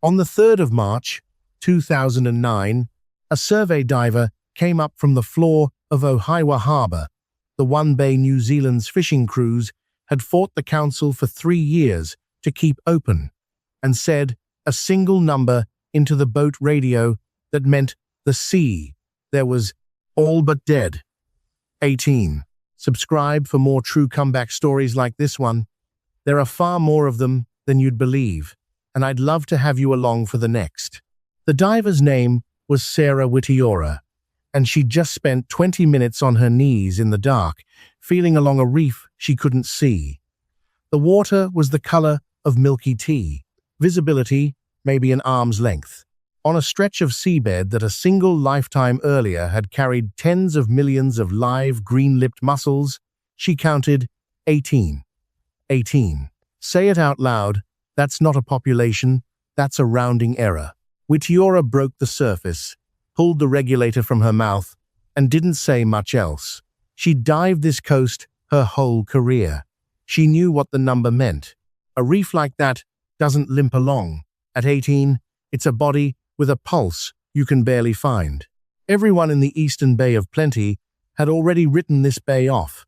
On the 3rd of March, 2009, a survey diver came up from the floor of Ohiwa Harbour, the one bay New Zealand's fishing crews had fought the council for 3 years to keep open, and said a single number into the boat radio that meant the sea. There was all but dead. 18. Subscribe for more true comeback stories like this one. There are far more of them than you'd believe, and I'd love to have you along for the next. The diver's name was Sarah Whittiora, and she'd just spent 20 minutes on her knees in the dark, feeling along a reef she couldn't see. The water was the color of milky tea, visibility maybe an arm's length, on a stretch of seabed that a single lifetime earlier had carried tens of millions of live green-lipped mussels. She counted 18. 18. Say it out loud. That's not a population, that's a rounding error. Whittiora broke the surface, pulled the regulator from her mouth, and didn't say much else. She'd dived this coast her whole career. She knew what the number meant. A reef like that doesn't limp along. At 18, it's a body with a pulse you can barely find. Everyone in the Eastern Bay of Plenty had already written this bay off.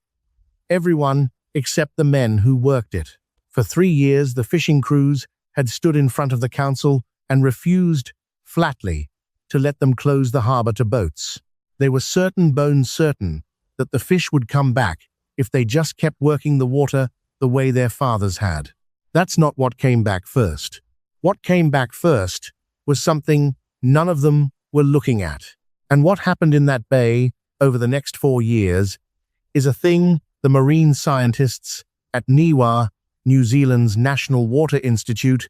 Everyone except the men who worked it. For 3 years, the fishing crews had stood in front of the council and refused, flatly, to let them close the harbour to boats. They were bones certain that the fish would come back if they just kept working the water the way their fathers had. That's not what came back first. What came back first was something none of them were looking at. And what happened in that bay over the next 4 years is a thing the marine scientists at NIWA, New Zealand's National Water Institute,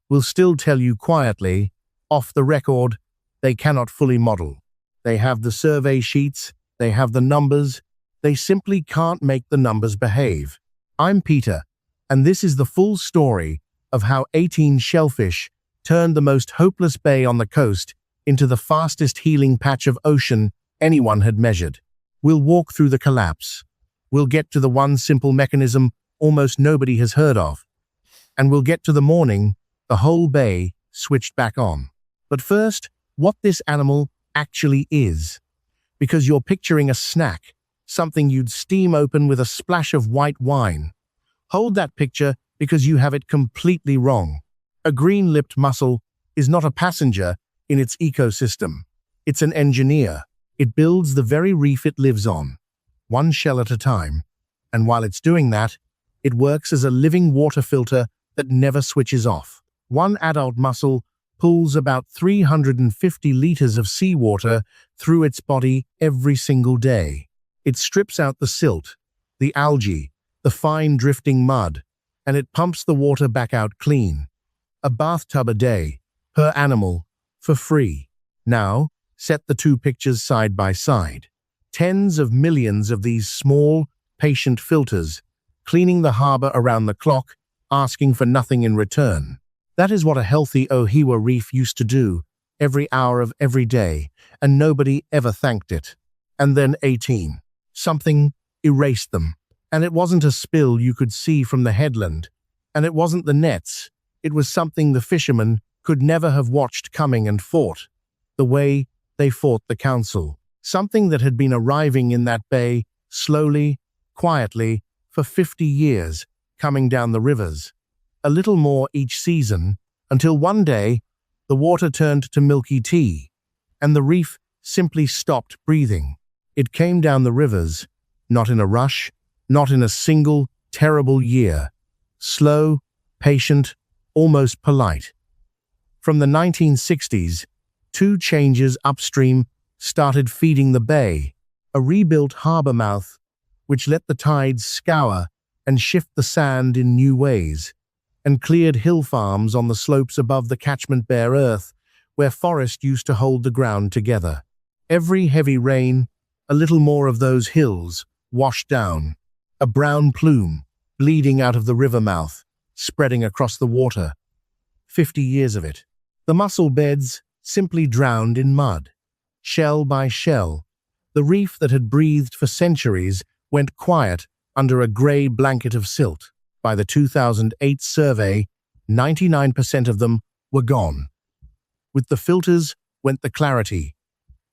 will still tell you quietly, off the record, they cannot fully model. They have the survey sheets, they have the numbers, they simply can't make the numbers behave. I'm Peter, and this is the full story of how 18 shellfish turned the most hopeless bay on the coast into the fastest healing patch of ocean anyone had measured. We'll walk through the collapse. We'll get to the one simple mechanism almost nobody has heard of. And we'll get to the morning the whole bay switched back on. But first, what this animal actually is. Because you're picturing a snack, something you'd steam open with a splash of white wine. Hold that picture because you have it completely wrong. A green-lipped mussel is not a passenger in its ecosystem. It's an engineer. It builds the very reef it lives on, one shell at a time. And while it's doing that, it works as a living water filter that never switches off. One adult mussel pulls about 350 liters of seawater through its body every single day. It strips out the silt, the algae, the fine drifting mud, and it pumps the water back out clean. A bathtub a day, per animal, for free. Now, set the two pictures side by side. Tens of millions of these small, patient filters, cleaning the harbour around the clock, asking for nothing in return. That is what a healthy Ohiwa reef used to do, every hour of every day, and nobody ever thanked it. And then 18. Something erased them. And it wasn't a spill you could see from the headland. And it wasn't the nets. It was something the fishermen could never have watched coming and fought. The way they fought the council. Something that had been arriving in that bay, slowly, quietly, for 50 years, coming down the rivers. A little more each season, until one day, the water turned to milky tea, and the reef simply stopped breathing. It came down the rivers, not in a rush, not in a single, terrible year. Slow, patient, almost polite. From the 1960s, 2 changes upstream started feeding the bay, a rebuilt harbour mouth, which let the tides scour and shift the sand in new ways, and cleared hill farms on the slopes above the catchment bare earth, where forest used to hold the ground together. Every heavy rain, a little more of those hills washed down, a brown plume bleeding out of the river mouth, spreading across the water. 50 years of it. The mussel beds simply drowned in mud. Shell by shell, the reef that had breathed for centuries went quiet under a grey blanket of silt. By the 2008 survey, 99% of them were gone. With the filters went the clarity,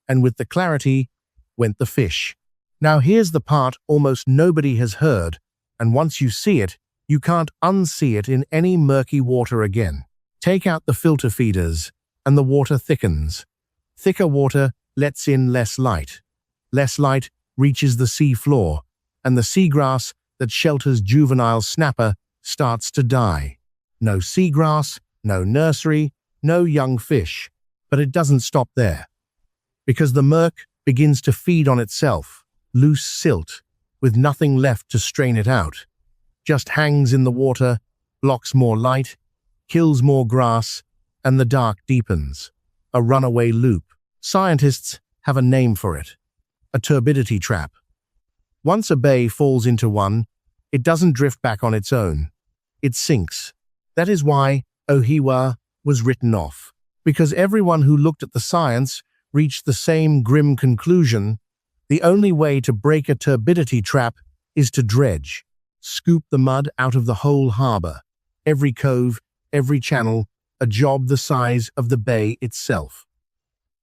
and with the clarity went the fish. Now here's the part almost nobody has heard, and once you see it, you can't unsee it in any murky water again. Take out the filter feeders, and the water thickens. Thicker water lets in less light. Less light reaches the sea floor, and the seagrass that shelters juvenile snapper starts to die. No seagrass, no nursery, no young fish. But it doesn't stop there. Because the murk begins to feed on itself, loose silt, with nothing left to strain it out. Just hangs in the water, blocks more light, kills more grass, and the dark deepens. A runaway loop. Scientists have a name for it. A turbidity trap. Once a bay falls into one, it doesn't drift back on its own. It sinks. That is why Ohiwa was written off. Because everyone who looked at the science reached the same grim conclusion: the only way to break a turbidity trap is to dredge. Scoop the mud out of the whole harbor. Every cove, every channel, a job the size of the bay itself.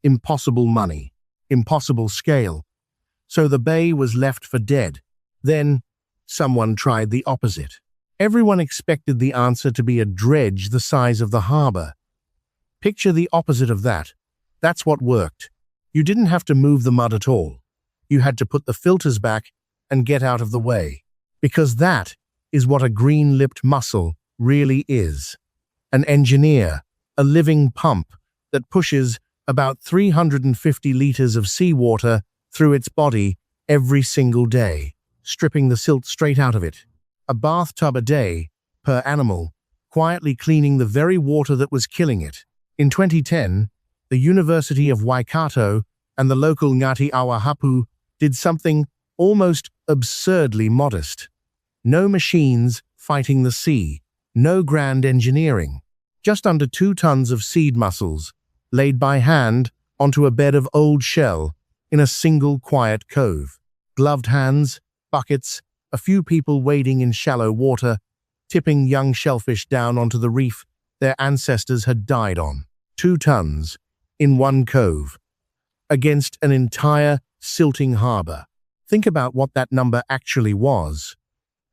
Impossible money. Impossible scale. So the bay was left for dead. Then, someone tried the opposite. Everyone expected the answer to be a dredge the size of the harbor. Picture the opposite of that. That's what worked. You didn't have to move the mud at all. You had to put the filters back and get out of the way. Because that is what a green-lipped mussel really is. An engineer, a living pump that pushes about 350 liters of seawater through its body every single day, stripping the silt straight out of it. A bathtub a day, per animal, quietly cleaning the very water that was killing it. In 2010, the University of Waikato and the local Ngati Awahapu did something almost absurdly modest. No machines fighting the sea, no grand engineering. Just under 2 tons of seed mussels, laid by hand onto a bed of old shell in a single quiet cove. Gloved hands, buckets, a few people wading in shallow water, tipping young shellfish down onto the reef their ancestors had died on. 2 tons, in one cove, against an entire silting harbor. Think about what that number actually was.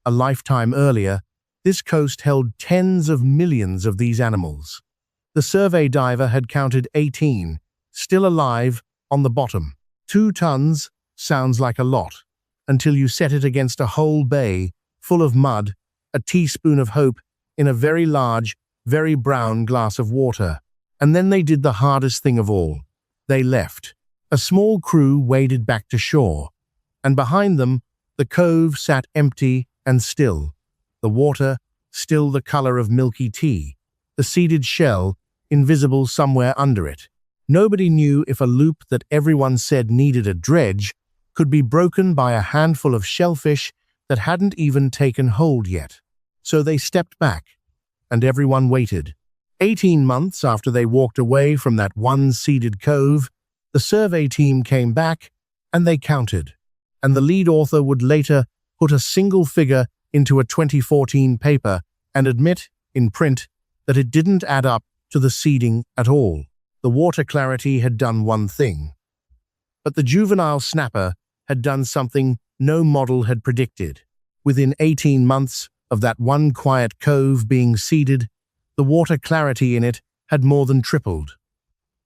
A lifetime earlier, this coast held tens of millions of these animals. The survey diver had counted 18, still alive, on the bottom. 2 tons sounds like a lot, until you set it against a whole bay full of mud, a teaspoon of hope in a very large, very brown glass of water. And then they did the hardest thing of all. They left. A small crew waded back to shore, and behind them, the cove sat empty and still. The water, still the color of milky tea. The seeded shell, invisible somewhere under it. Nobody knew if a loop that everyone said needed a dredge could be broken by a handful of shellfish that hadn't even taken hold yet. So they stepped back, and everyone waited. 18 months after they walked away from that one seeded cove, the survey team came back, and they counted. And the lead author would later put a single figure into a 2014 paper and admit, in print, that it didn't add up to the seeding at all. The water clarity had done one thing. But the juvenile snapper had done something no model had predicted. Within 18 months of that one quiet cove being seeded, the water clarity in it had more than tripled.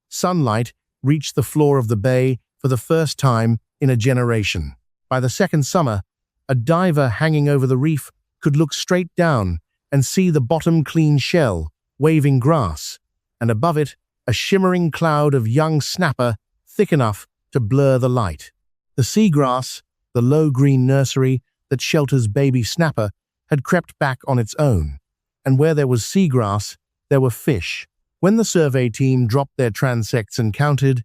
Sunlight reached the floor of the bay for the first time in a generation. By the second summer, a diver hanging over the reef could look straight down and see the bottom clean shell, waving grass, and above it, a shimmering cloud of young snapper thick enough to blur the light. The seagrass, the low green nursery that shelters baby snapper, had crept back on its own. And where there was seagrass, there were fish. When the survey team dropped their transects and counted,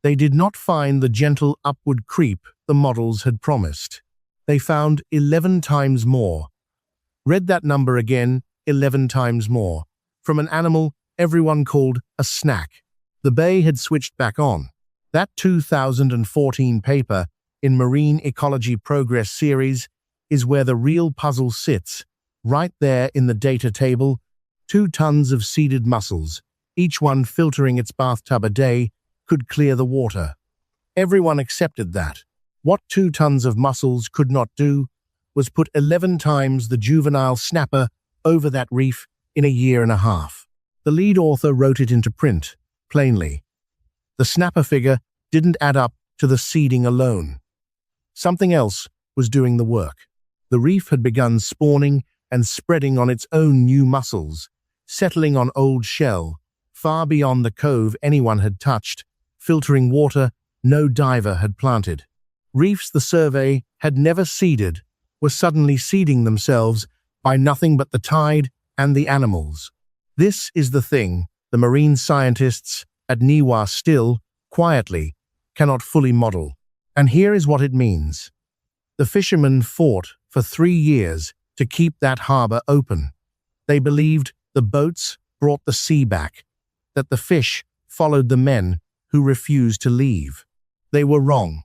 they did not find the gentle upward creep the models had promised. They found 11 times more. Read that number again, 11 times more. From an animal everyone called a snack. The bay had switched back on. That 2014 paper in Marine Ecology Progress Series is where the real puzzle sits. Right there in the data table, 2 tons of seeded mussels, each one filtering its bathtub a day, could clear the water. Everyone accepted that. What 2 tons of mussels could not do was put 11 times the juvenile snapper over that reef in a year and a half. The lead author wrote it into print, plainly. The snapper figure didn't add up to the seeding alone. Something else was doing the work. The reef had begun spawning and spreading on its own new mussels, settling on old shell, far beyond the cove anyone had touched, filtering water no diver had planted. Reefs the survey had never seeded were suddenly seeding themselves by nothing but the tide and the animals. This is the thing the marine scientists at Niwa still, quietly, cannot fully model. And here is what it means. The fishermen fought for 3 years to keep that harbor open. They believed the boats brought the sea back, that the fish followed the men who refused to leave. They were wrong,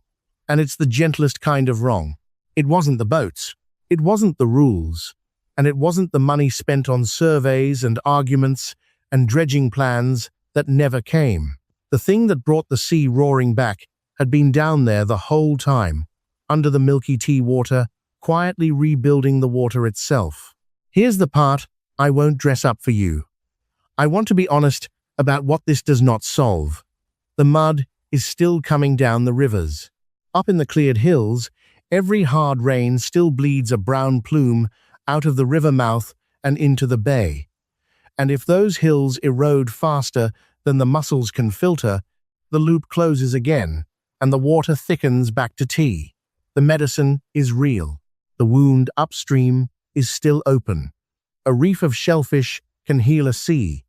and it's the gentlest kind of wrong. It wasn't the boats, it wasn't the rules, and it wasn't the money spent on surveys and arguments and dredging plans that never came. The thing that brought the sea roaring back had been down there the whole time, under the milky tea water, quietly rebuilding the water itself. Here's the part I won't dress up for you. I want to be honest about what this does not solve. The mud is still coming down the rivers. Up in the cleared hills, every hard rain still bleeds a brown plume out of the river mouth and into the bay. And if those hills erode faster than the mussels can filter, the loop closes again, and the water thickens back to tea. The medicine is real. The wound upstream is still open. A reef of shellfish can heal a sea.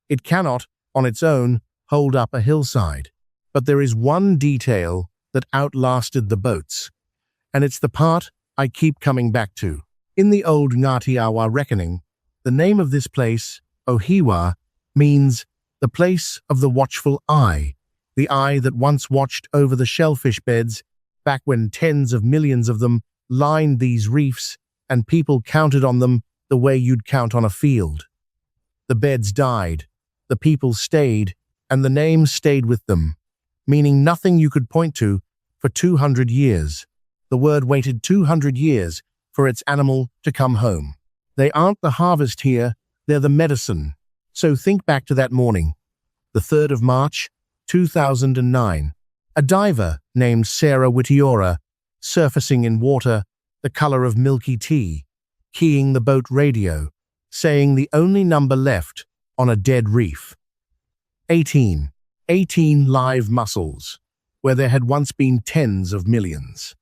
It cannot, on its own, hold up a hillside. But there is one detail that outlasted the boats, and it's the part I keep coming back to. In the old Ngatiawa reckoning, the name of this place, Ohiwa, means the place of the watchful eye, the eye that once watched over the shellfish beds back when tens of millions of them lined these reefs and people counted on them the way you'd count on a field. The beds died, the people stayed, and the name stayed with them, meaning nothing you could point to for 200 years. The word waited 200 years for its animal to come home. They aren't the harvest here, they're the medicine. So think back to that morning, the 3rd of March, 2009. A diver named Sarah Whittiora, surfacing in water the color of milky tea, keying the boat radio, saying the only number left on a dead reef. 18 live mussels, where there had once been tens of millions.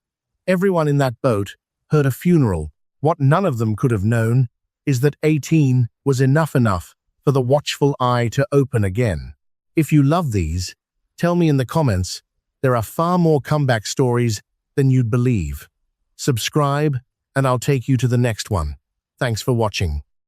Everyone in that boat heard a funeral. What none of them could have known is that 18 was enough for the watchful eye to open again. If you love these, tell me in the comments. There are far more comeback stories than you'd believe. Subscribe, and I'll take you to the next one. Thanks for watching.